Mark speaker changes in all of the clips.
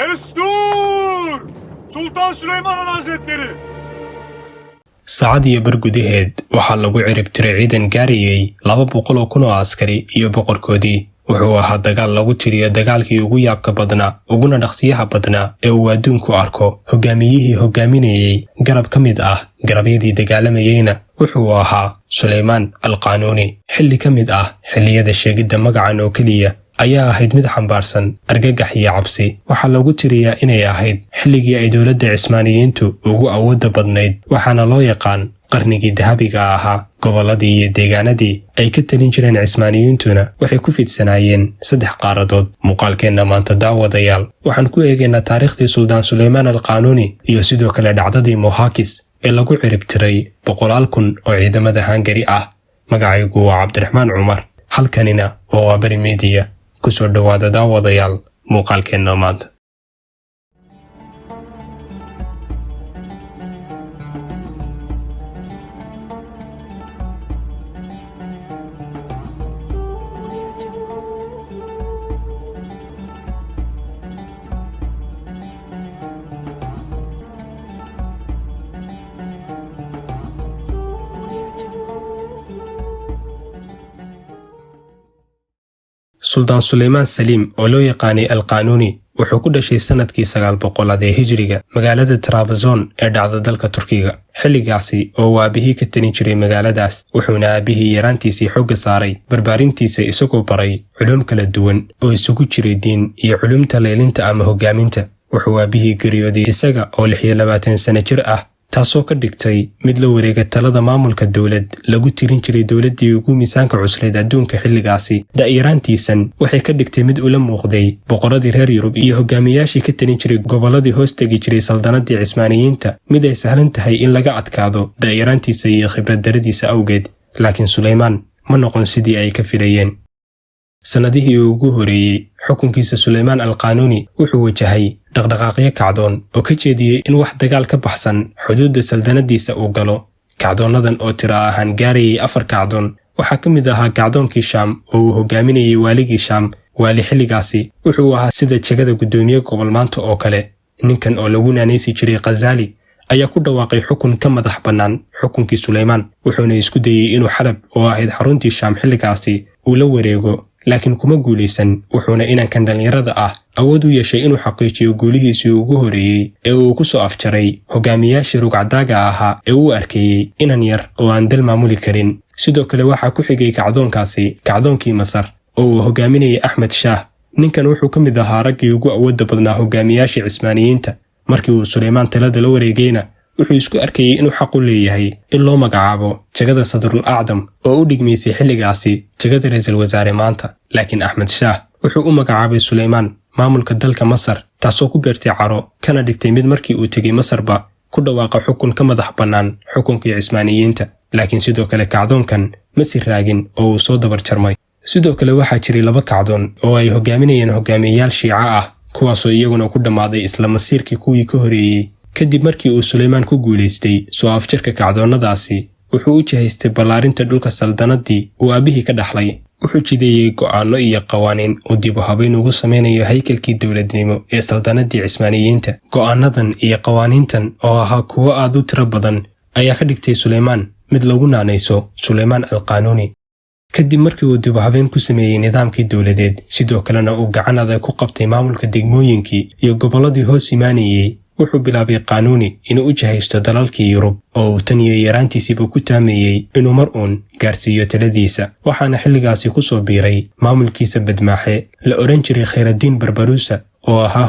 Speaker 1: Destur! Sultan Süleyman Han Hazretleri!
Speaker 2: saacad iyo bar gudaheed waxaa lagu ciribtiray ciidan gaarayay 200 kun oo askari iyo boqorkoodii. wuxuu ahaa dagaal lagu tiriyo dagaalkii ugu yaabka badnaa uguna dhaqsiyaha badnaa ee uu adduunku arko. hogaamiyihii hogaaminayay garab ka mid ah garabyadii dagaalamayeyna wuxuu ahaa Suleymaan al-Qaanuuni. xilli ka mid ah xilliyada sheegidda magacan oo keliya ayaa ahayd mid xambaarsan argagax iyo cabsi. waxaa lagu tiriyaa inay ahayd xilligii ay dowladda Cismaaniyiintu ugu awoodda badnayd, waxaana loo yaqaan qarnigii dahabiga ahaa. gobolladii iyo deegaanadii ay ka talin jireen Cismaaniyiintuna waxay ku fidsanaayeen 3 qaaradood. muuqaalkeenna maanta daawadayaal waxaan ku eegaynaa taariikhdii Suldaan Suleymaan al-Qaanuuni iyo sidoo kale dhacdadii Mohaakis ee lagu ciribtiray 100,000 kun oo ciidamada Hungary ah. magacaygu waa Cabdiraxmaan Cumar, halkanina waa Waaberi Media. ku soo dhawaada daawadayaal muuqaalkeenna maanta. Suldaan Suleymaan Saliim oo loo yaqaanay al-Qaanuuni wuxuu ku dhashay sanadkii 900 ee Hijriga magaalada Trabzon ee dhacda dalka Turkiga. xilligaasi oo aabihii ka talin jiray magaaladaas, wuxuuna aabihii yaraantiisii xooga saaray barbaarintiisa isagoo baray culuum kala duwan oo isugu jiray diin iyo culuumta leelinta ama hogaaminta. wuxuu aabihii geeriyooday isaga oo 26 sano jir ah, taasoo ka dhigtay mid la wareega talada maamulka dowlad lagu tirin jiray dowladdii ugu miisaanka cuslayd adduunka xilligaasi. da'yaraantiisan waxay ka dhigtay mid ula muuqday boqoradii reer Yurub iyo hogaamiyaashii ka talin jiray gobolladii hoos tegi jiray saldanadii Cismaaniyiinta mid ay sahlan tahay in laga adkaado da'yaraantiisa iyo khibrad daradiisa awgeed. laakiin Suleymaan ma noqon sidii ay ka filayeen. sanadihii ugu horeeyey xukunkiisa Suleymaan al-Qaanuuni wuxuu wajahay dhaqdhaqaaqyo kacdoon oo ka jeediyey in wax dagaal ka baxsan xuduudda saldanadiisa uu galo. kacdoonadan oo tiro ahaan gaarayay 4 kacdoon. waxaa ka mid ahaa kacdoonkii Shaam oo uu hogaaminayay waaligii Shaam. waali xilligaasi wuxuu ahaa sida jagada guddoomiye gobol maanta oo kale. ninkan oo lagu naanaysi jiray Khazali ayaa ku dhawaaqay xukun ka madax bannaan xukunkii Suleymaan, wuxuuna isku dayey inuu Xalab oo ahayd xaruntii Shaam xilligaasi uu la wareego, laakiin kuma guulaysan. wuxuuna inankan dhallinyarada ah awood u yeeshay inuu xaqiijiyo guulihiisii ugu horeeyey ee uu ku soo afjaray hogaamiyaashii rugcadaaga ahaa ee uu arkeeyey inan yar oo aan dal maamuli karin. sidoo kale waxaa ku xigay kacdoonkaasi kacdoonkii Masar oo uu hogaaminayay Axmed Shaah. ninkan wuxuu ka mid ahaa raggii ugu awoodda badnaa hogaamiyaashii Cismaaniyiinta. markii uu Suleymaan talada la wareegayna wuxuu isku arkayay inuu xaq u leeyahay in loo magacaabo jagada Sadrul Acdam oo u dhigmaysay xilligaasi jagada ra'iisul wasaare maanta. laakiin Axmed Shaah wuxuu u magacaabay Suleymaan maamulka dalka Masar, taasoo ku beertay caro kana dhigtay mid markii uu tegay Masarba ku dhawaaqa xukun ka madax bannaan xukunkii Cismaaniyiinta. laakiin sidoo kale kacdoonkan ma sii raagin oo uu soo dabar jarmay. sidoo kale waxaa jiray 2 kacdoon oo ay hogaaminayeen hogaamiyayaal Shiica ah, kuwaasoo iyaguna ku dhammaaday isla masiirkii kuwii ka horeeyey. kadib markii uu Suleymaan ku guulaystay soo afjarka kacdoonnadaasi, wuxuu u jihaystay ballaarinta dhulka saldanadii uu aabihii ka dhaxlay. wuxuu jideeyey go'aano iyo qawaaniin uu dib u habayn ugu samaynayo haykalkii dowladnimo ee saldanadii Cismaaniyiinta. go'aanadan iyo qawaaniintan oo ahaa kuwo aad u tiro badan ayaa ka dhigtay Suleymaan mid lagu naanayso Suleymaan al-Qaanuuni. kadib markii uu dib u habayn ku sameeyey nidaamkii dowladeed, sidoo kalena uu gacan adag ku qabtay maamulka degmooyinkii iyo gobolladii hoos imaanayay, wuxuu bilaabay Qaanuuni inuu u jihaysto dalalkii Yurub oo uu tan iyo yaraantiisiiba ku taameeyey inuu mar uun gaarsiiyo taladiisa. waxaana xilligaasi ku soo biiray maamulkiisa badmaaxe la odhan jiray Khayraddiin Barbaruusa oo ahaa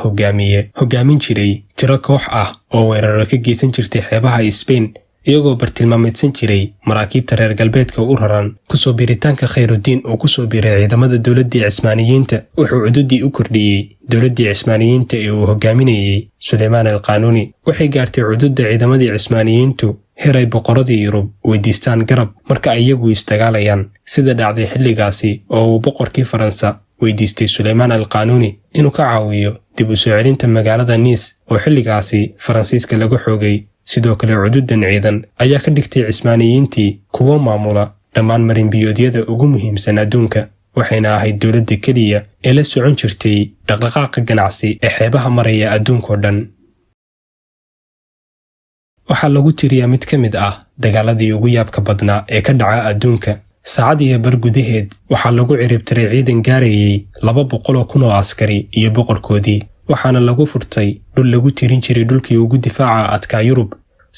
Speaker 2: hogaamin jiray tiro koox ah oo weeraro ka geysan jirtay xeebaha Spain iyagoo bartilmaameedsan jiray maraakiibta reer galbeedka u raran. kusoo biiritaanka Khayraddiin oo kusoo biiray ciidamada dowladdii Cismaaniyiinta wuxuu cududii u kordhiyey dowladdii Cismaaniyiinta ee uu hogaaminayay Suleymaan al-Qaanuuni. waxay gaartay cududda ciidamadii Cismaaniyiintu heer ay boqoradii Yurub weydiistaan garab marka ay iyagu istagaalayaan, sida dhacday xilligaasi oo uu boqorkii Faransa weydiistay Suleymaan al-Qaanuuni inuu ka caawiyo dib u soo celinta magaalada Nice oo xilligaasi Faransiiska lagu xoogay. sidoo kale cududdan ciidan ayaa ka dhigtay Cismaaniyiintii kuwo maamula dhammaan marinbiyoodyada ugu muhiimsan adduunka, waxayna ahayd dowladda keliya ee la socon jirtay dhaqdhaqaaqa ganacsi ee xeebaha maraya adduunkoo dhan. waxaa lagu tiriyaa mid ka mid ah dagaaladii ugu yaabka badnaa ee ka dhaca adduunka. saacad iyo bar gudaheed waxaa lagu ciribtiray ciidan gaarayay 200,000 oo askari iyo boqorkoodii, waxaana lagu furtay dhul lagu tirin jiray dhulkii ugu difaaca adkaa Yurub.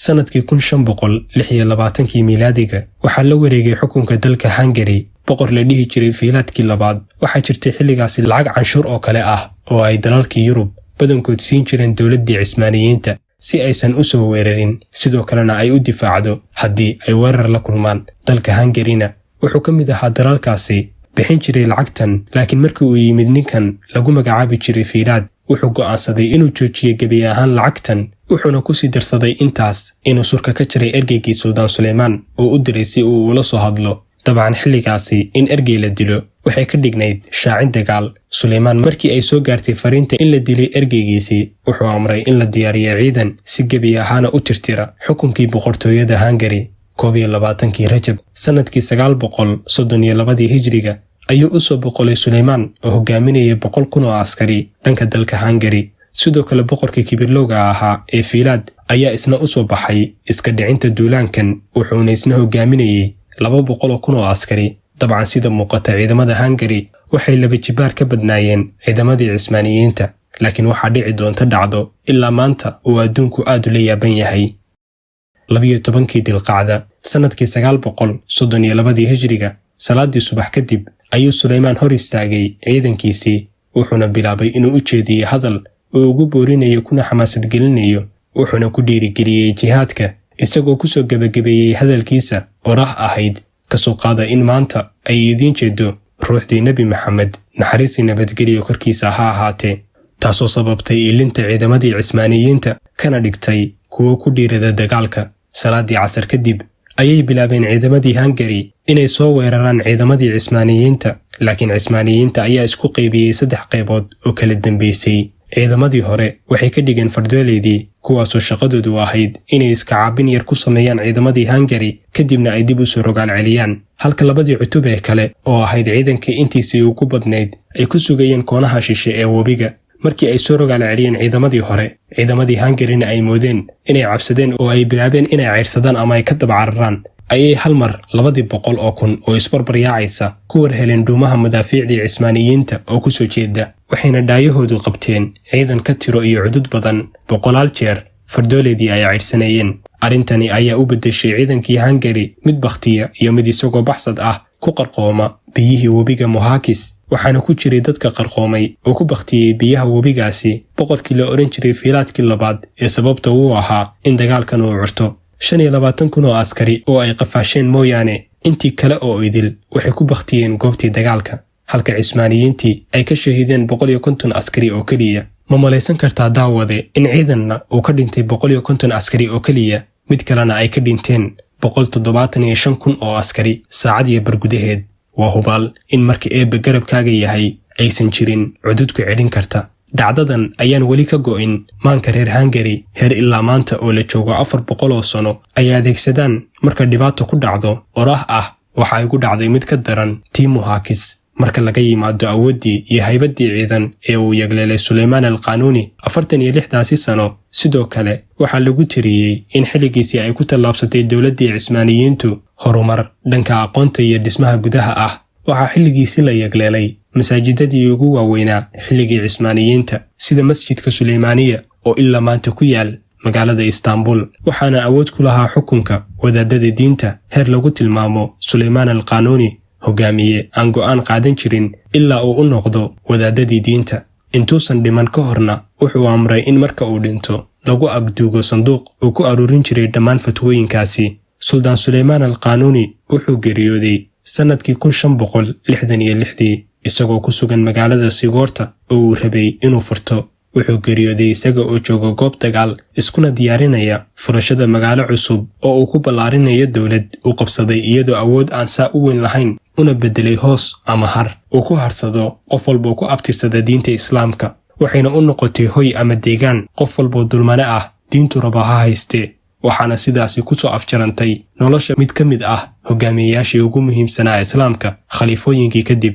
Speaker 2: sanadkii 1526 miilaadiga waxaa la wareegay xukunka dalka Hungary boqor la dhihi jiray Fiilaadkii labaad. waxaa jirtay xilligaasi lacag canshuur oo kale ah oo ay dalalkii Yurub badankood siin jireen dowladdii Cismaaniyiinta si aysan u soo weerarin, sidoo kalena ay u difaacdo haddii ay weerar la kulmaan. dalka Hungaryna wuxuu ka mid ahaa dalalkaasi bixin jiray lacagtan, laakiin markii uu yimid ninkan lagu magacaabi jiray Fiilaad, wuxuu go'aansaday inuu joojiyo gebi ahaan lacagtan, wuxuuna ku sii darsaday intaas inuu surka ka jiray ergeygii Suldaan Suleymaan oo u diray si uu ula soo hadlo. dabcan xilligaasi in ergey la dilo waxay ka dhignayd shaacin dagaal. Suleymaan markii ay soo gaartay fariinta in la dilay ergeygiisii, wuxuu amray in la diyaariyo ciidan si gebi ahaana u tirtira xukunkii boqortooyada Hungary. 22 Rajab sanadkii 932 Hijriga ayuu u soo boqolay Suleymaan oo hogaaminayay 100,000 oo askari dhanka dalka Hungary. sidoo kale boqorkii kibirlowga ahaa ee Fiilaad ayaa isna u soo baxay iska dhicinta duulaankan, wuxuuna isna hogaaminayay 200,000 oo askari. dabcan sida muuqata ciidamada Hungary waxay laba jibaar ka badnaayeen ciidamadii Cismaaniyiinta, laakiin waxaa dhici doonta dhacdo ilaa maanta uu adduunku aad ula yaaban yahay. 12 Dilqacda sanadkii 932 Hijriga salaadii subax kadib ayuu Suleymaan hor istaagay ciidankiisii, wuxuuna bilaabay inuu u jeediyo hadal oo ugu boorinayo kuna xamaasad gelinayo, wuxuuna ku dhiirigeliyey jihaadka, isagoo ku soo gabagabeeyey hadalkiisa oraah ahayd kasoo qaada in maanta ay idiin jeedo ruuxdii Nebi Maxamed, naxariistii nabadgelyo korkiisa ha ahaatee, taasoo sababtay ilinta ciidamadii Cismaaniyiinta kana dhigtay kuwo ku dhiirada dagaalka. salaadii casar kadib ayay bilaabeen ciidamadii Hungary inay soo weeraraan ciidamadii Cismaaniyiinta, laakiin Cismaaniyiinta ayaa isku qaybiyey 3 qaybood oo kala dambeysay. ciidamadii hore waxay ka dhigeen fardoolaydii, kuwaasoo shaqadoodu ahayd inay iska caabin yar ku sameeyaan ciidamadii Hungary kadibna ay dib u soo rogaal celiyaan, halka labadii cutub ee kale oo ahayd ciidankii intiisii ugu badnayd ay ku sugayeen koonaha shishe ee webiga. markii ay soo rogaal celiyeen ciidamadii hore, ciidamadii Hungaryna ay moodeen inay cabsadeen oo ay bilaabeen inay ceyrsadaan ama ay ka daba cararaan, ayay hal mar 200,000 oo isbarbaryaacaysa ku war heleen dhuumaha madaafiicdii Cismaaniyiinta oo ku soo jeeda, waxayna dhaayahoodu qabteen ciidan ka tiro iyo cudud badan 100 jeer fardooleedii ay ceyrsanayeen. arrintani ayaa u beddeshay ciidankii Hungary mid bakhtiya iyo mid isagoo baxsad ah ku qarqooma biyihii webiga Mohakis, waxaana ku jiray dadka qarqoomay oo ku bakhtiyey biyaha webigaasi boqorkii la oran jiray Fiilaadkii labaad ee sababta uu ahaa in dagaalkan uu curto. 25,000 oo askari oo ay qafaasheen mooyaane intii kale oo idil waxay ku bakhtiyeen goobtii dagaalka, halka Cismaaniyiintii ay ka shahiideen 150 askari oo keliya. ma malaysan kartaa daawade in ciidanna uu ka dhintay 150 askari oo keliya, mid kalena ay ka dhinteen 175,000 oo askari saacad iyo bar gudaheed? waa hubaal in marka eebbe garabkaaga yahay aysan jirin cudud ku celin karta. dhacdadan ayaan weli ka go'in maanka reer Hungary heer ilaa maanta oo la joogo 400 oo sano ay adeegsadaan marka dhibaato ku dhacdo oraah ah waxa ay ku dhacday mid ka daran tii Mohakis. marka laga yimaado awooddii iyo haybaddii ciidan ee uu yagleelay Suleymaan al-Qaanuuni 46daasi sano, sidoo kale waxaa lagu tiriyey in xilligiisii ay ku tallaabsatay dowladdii Cismaaniyiintu horumar dhanka aqoonta iyo dhismaha gudaha ah. waxaa xilligiisii la yagleelay masaajidadii ugu waaweynaa xilligii Cismaaniyiinta sida masjidka Suleymaaniya oo ilaa maanta ku yaal magaalada Istanbul, waxaana awood ku lahaa xukunka wadaadada diinta heer lagu tilmaamo Suleymaan al-Qaanuuni hogaamiye aan go'aan qaadan jirin ilaa uu u noqdo wadaadadii diinta. intuusan dhiman ka horna wuxuu amray in marka uu dhinto lagu agduugo sanduuq uu ku aruurin jiray dhammaan fatwooyinkaasi. Suldaan Suleymaan al-Qaanuuni wuxuu geeriyooday sanadkii 1566 isagoo ku sugan magaalada Sigoorta oo uu rabay inuu furto. wuxuu geeriyooday isaga oo jooga goob dagaal iskuna diyaarinaya furashada magaalo cusub oo uu ku ballaarinayo dowlad uu qabsaday iyadoo awood aan saa u weyn lahayn, una beddelay hoos ama har uu ku harsado qof walboo ku abtirsada diinta Islaamka, waxayna u noqotay hoy ama deegaan qof walboo dulmane ah diintu raba ha haystee. waxaana sidaasi ku soo afjarantay nolosha mid ka mid ah hogaamiyeyaashii ugu muhiimsanaa islaamka khaliifooyinkii kadib.